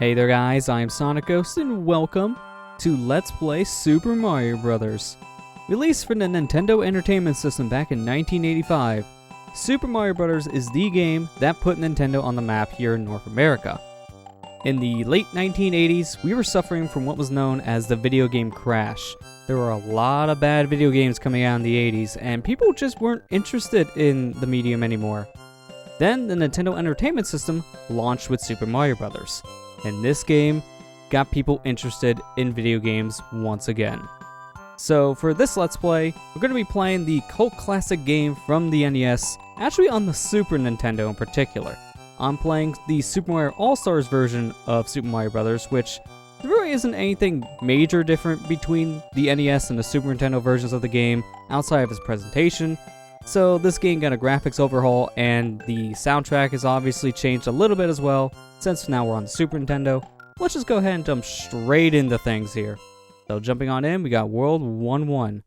Hey there guys, I am SonicGhost and welcome to Let's Play Super Mario Bros. Released for the Nintendo Entertainment System back in 1985, Super Mario Bros. Is the game that put Nintendo on the map here in North America. In the late 1980s, we were suffering from what was known as the video game crash. There were a lot of bad video games coming out in the 80s, and people just weren't interested in the medium anymore. Then the Nintendo Entertainment System launched with Super Mario Bros. And this game got people interested in video games once again. So for this Let's Play, we're going to be playing the cult classic game from the NES, actually on the Super Nintendo in particular. I'm playing the Super Mario All-Stars version of Super Mario Bros., which there really isn't anything major different between the NES and the Super Nintendo versions of the game outside of its presentation. So this game got a graphics overhaul, and the soundtrack has obviously changed a little bit as well. Since now we're on the Super Nintendo, let's just go ahead and jump straight into things here. So jumping on in, we got World 1-1.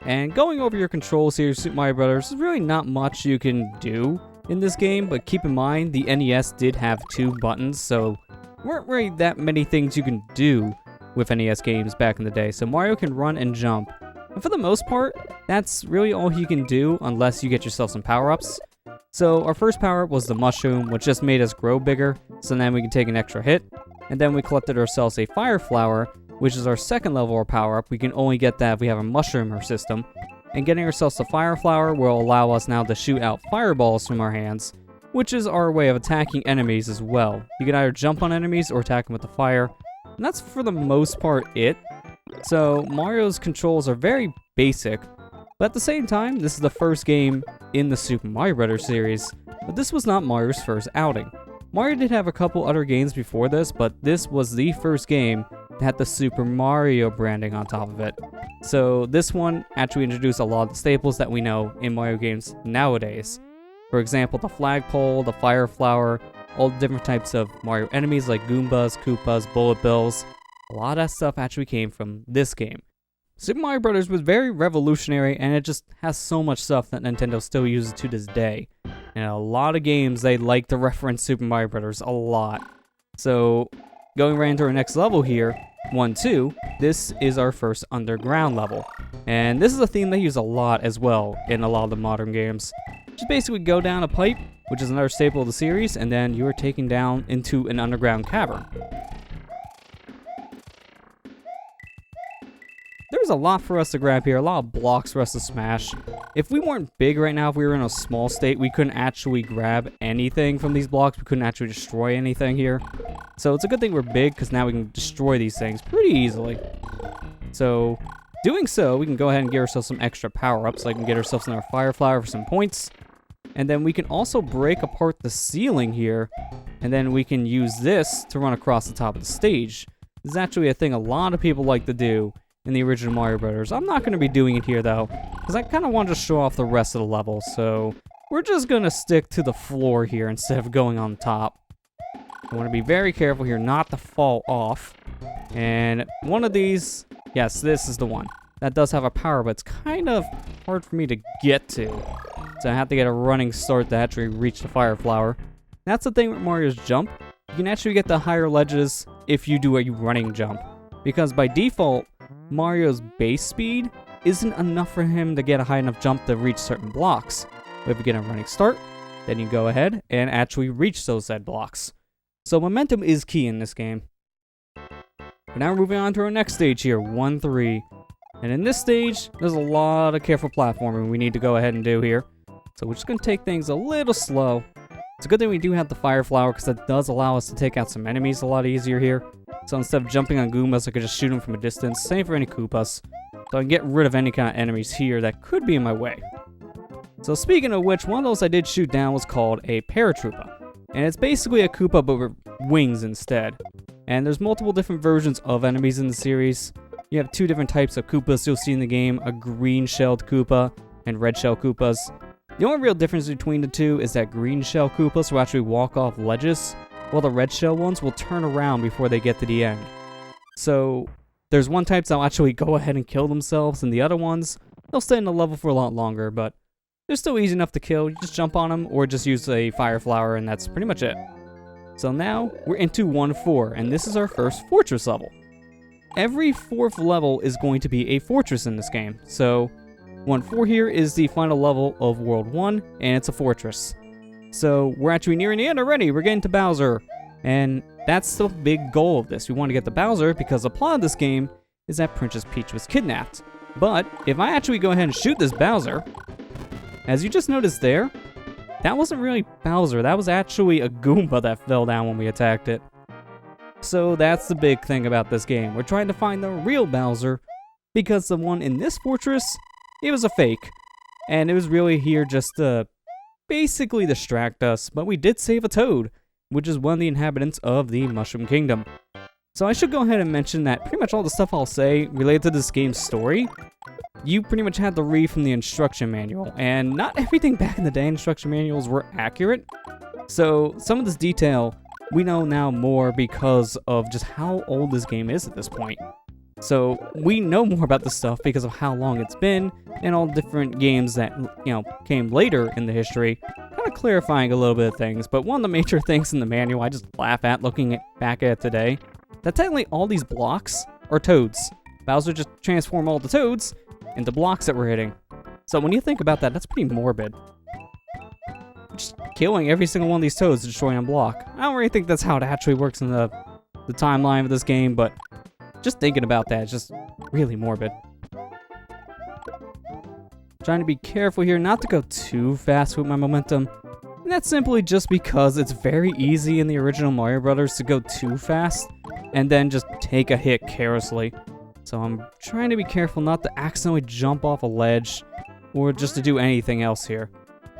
And going over your controls here, Super Mario Bros., there's really not much you can do in this game, but keep in mind the NES did have 2 buttons, so there weren't really that many things you can do with NES games back in the day. So Mario can run and jump. And for the most part, that's really all he can do unless you get yourself some power-ups. So our first power-up was the mushroom, which just made us grow bigger, so then we can take an extra hit. And then we collected ourselves a fire flower, which is our second level of power-up. We can only get that if we have a mushroom in our system. And getting ourselves a fire flower will allow us now to shoot out fireballs from our hands, which is our way of attacking enemies as well. You can either jump on enemies or attack them with the fire. And that's for the most part it. So Mario's controls are very basic, but at the same time, this is the first game in the Super Mario Bros. Series, but this was not Mario's first outing. Mario did have a couple other games before this, but this was the first game that had the Super Mario branding on top of it. So this one actually introduced a lot of the staples that we know in Mario games nowadays. For example, the flagpole, the fire flower, all the different types of Mario enemies like Goombas, Koopas, Bullet Bills. A lot of that stuff actually came from this game. Super Mario Bros. Was very revolutionary, and it just has so much stuff that Nintendo still uses to this day. And a lot of games, they like to reference Super Mario Bros. A lot. So, going right into our next level here, 1-2, this is our first underground level. And this is a theme they use a lot as well in a lot of the modern games. Just basically go down a pipe, which is another staple of the series, and then you are taken down into an underground cavern. There's a lot for us to grab here, a lot of blocks for us to smash. If we weren't big right now, if we were in a small state, we couldn't actually grab anything from these blocks. We couldn't actually destroy anything here. So it's a good thing we're big, because now we can destroy these things pretty easily. So, doing so, we can go ahead and get ourselves some extra power-ups. Like we can get ourselves another fire flower for some points. And then we can also break apart the ceiling here. And then we can use this to run across the top of the stage. This is actually a thing a lot of people like to do in the original Mario Bros. I'm not going to be doing it here though, because I kind of want to show off the rest of the level, so we're just going to stick to the floor here instead of going on top. I want to be very careful here not to fall off. And one of these, yes, this is the one. That does have a power, but it's kind of hard for me to get to. So I have to get a running start to actually reach the fire flower. That's the thing with Mario's jump. You can actually get the higher ledges if you do a running jump, because by default, Mario's base speed isn't enough for him to get a high enough jump to reach certain blocks. But if you get a running start, then you go ahead and actually reach those said blocks. So momentum is key in this game. But now we're moving on to our next stage here, 1-3. And in this stage, there's a lot of careful platforming we need to go ahead and do here. So we're just going to take things a little slow. It's a good thing we do have the fire flower, because that does allow us to take out some enemies a lot easier here. So instead of jumping on Goombas, I could just shoot them from a distance. Same for any Koopas. So I can get rid of any kind of enemies here that could be in my way. So speaking of which, one of those I did shoot down was called a Paratroopa. And it's basically a Koopa but with wings instead. And there's multiple different versions of enemies in the series. You have 2 different types of Koopas you'll see in the game, a green-shelled Koopa and red-shelled Koopas. The only real difference between the two is that green-shell Koopas will actually walk off ledges, while the red shell ones will turn around before they get to the end. So, there's one type that'll actually go ahead and kill themselves, and the other ones, they'll stay in the level for a lot longer, but they're still easy enough to kill. You just jump on them, or just use a fire flower, and that's pretty much it. So now we're into 1-4, and this is our first fortress level. Every 4th level is going to be a fortress in this game. So 1-4 here is the final level of World 1, and it's a fortress. So we're actually nearing the end already. We're getting to Bowser. And that's the big goal of this. We want to get to Bowser because the plot of this game is that Princess Peach was kidnapped. But if I actually go ahead and shoot this Bowser, as you just noticed there, that wasn't really Bowser. That was actually a Goomba that fell down when we attacked it. So that's the big thing about this game. We're trying to find the real Bowser because the one in this fortress, it was a fake. And it was really here just to basically distract us. But we did save a Toad, which is one of the inhabitants of the Mushroom Kingdom. So I should go ahead and mention that pretty much all the stuff I'll say related to this game's story, you pretty much had to read from the instruction manual, and not everything back in the day instruction manuals were accurate. So some of this detail we know now more because of just how old this game is at this point. So we know more about this stuff because of how long it's been and all the different games that, came later in the history, kind of clarifying a little bit of things. But one of the major things in the manual I just laugh at looking back at it today, that technically all these blocks are toads. Bowser just transformed all the toads into blocks that we're hitting. So when you think about that, that's pretty morbid. Just killing every single one of these toads to destroy a block. I don't really think that's how it actually works in the timeline of this game, but just thinking about that is just really morbid. Trying to be careful here not to go too fast with my momentum. And that's simply just because it's very easy in the original Mario Brothers to go too fast and then just take a hit carelessly. So I'm trying to be careful not to accidentally jump off a ledge or just to do anything else here.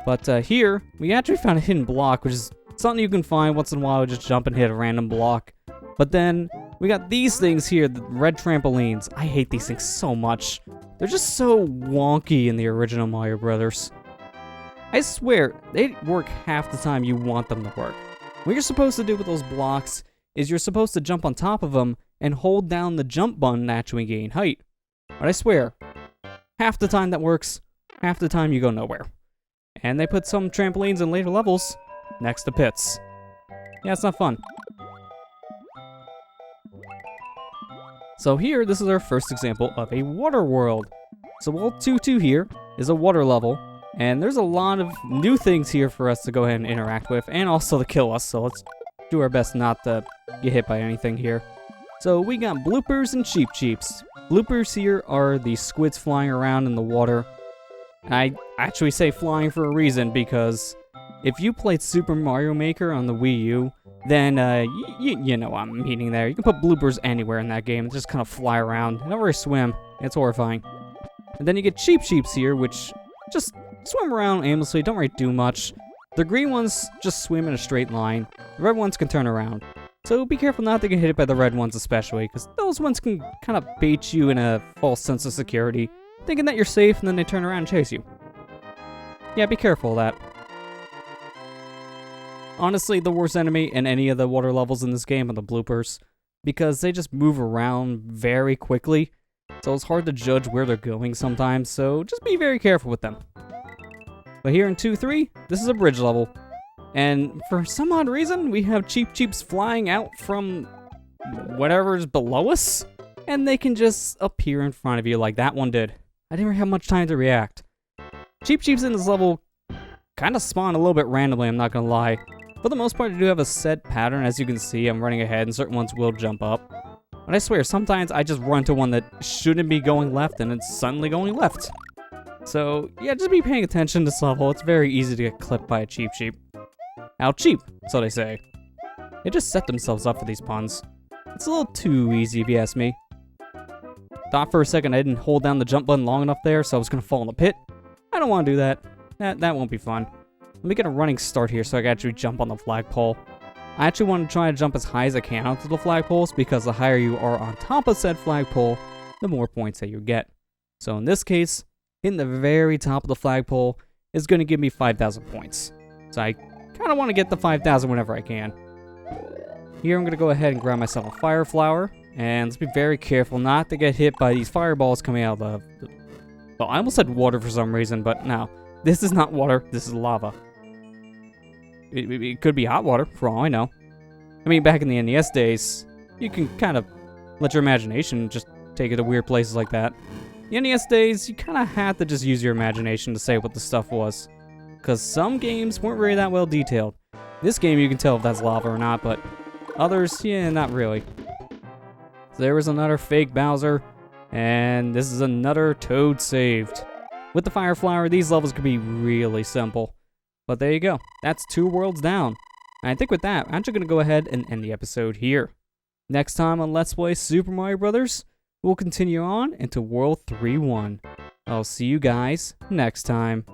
But here, we actually found a hidden block, which is something you can find once in a while, just jump and hit a random block. But then we got these things here, the red trampolines. I hate these things so much. They're just so wonky in the original Mario Brothers. I swear, they work half the time you want them to work. What you're supposed to do with those blocks is you're supposed to jump on top of them and hold down the jump button to actually gain height. But I swear, half the time that works, half the time you go nowhere. And they put some trampolines in later levels next to pits. Yeah, it's not fun. So here, this is our first example of a water world. So World 2-2 here is a water level, and there's a lot of new things here for us to go ahead and interact with, and also to kill us, so let's do our best not to get hit by anything here. So we got bloopers and cheep cheeps. Bloopers here are the squids flying around in the water. I actually say flying for a reason, because if you played Super Mario Maker on the Wii U, then you know what I'm meaning there. You can put bloopers anywhere in that game and just kind of fly around. They don't really swim. It's horrifying. And then you get cheep cheeps here, which just swim around aimlessly, don't really do much. The green ones just swim in a straight line. The red ones can turn around. So be careful not to get hit by the red ones especially, because those ones can kind of bait you in a false sense of security, thinking that you're safe, and then they turn around and chase you. Yeah, be careful of that. Honestly, the worst enemy in any of the water levels in this game are the bloopers, because they just move around very quickly, so it's hard to judge where they're going sometimes, so just be very careful with them. But here in 2-3, this is a bridge level, and for some odd reason, we have cheep cheeps flying out from whatever's below us, and they can just appear in front of you like that one did. I didn't really have much time to react. Cheep cheeps in this level kind of spawn a little bit randomly, I'm not gonna lie. For the most part, I do have a set pattern. As you can see, I'm running ahead, and certain ones will jump up. But I swear, sometimes I just run to one that shouldn't be going left, and it's suddenly going left. So, yeah, just be paying attention to this level. It's very easy to get clipped by a cheep cheep. How cheap, so they say. They just set themselves up for these puns. It's a little too easy, if you ask me. Thought for a second I didn't hold down the jump button long enough there, so I was going to fall in the pit. I don't want to do that. That won't be fun. Let me get a running start here so I can actually jump on the flagpole. I actually want to try to jump as high as I can onto the flagpoles, because the higher you are on top of said flagpole, the more points that you get. So in this case, hitting the very top of the flagpole is going to give me 5,000 points. So I kind of want to get the 5,000 whenever I can. Here I'm going to go ahead and grab myself a fire flower, and let's be very careful not to get hit by these fireballs coming out of the... Well, I almost said water for some reason, but no. This is not water, this is lava. It could be hot water, for all I know. I mean, back in the NES days, you can kind of let your imagination just take it to weird places like that. The NES days, you kind of had to just use your imagination to say what the stuff was. Because some games weren't really that well detailed. This game, you can tell if that's lava or not, but others, yeah, not really. So there was another fake Bowser, and this is another Toad saved. With the Fire Flower, these levels could be really simple. But there you go. That's 2 worlds down. And I think with that, I'm actually going to go ahead and end the episode here. Next time on Let's Play Super Mario Bros., we'll continue on into World 3-1. I'll see you guys next time.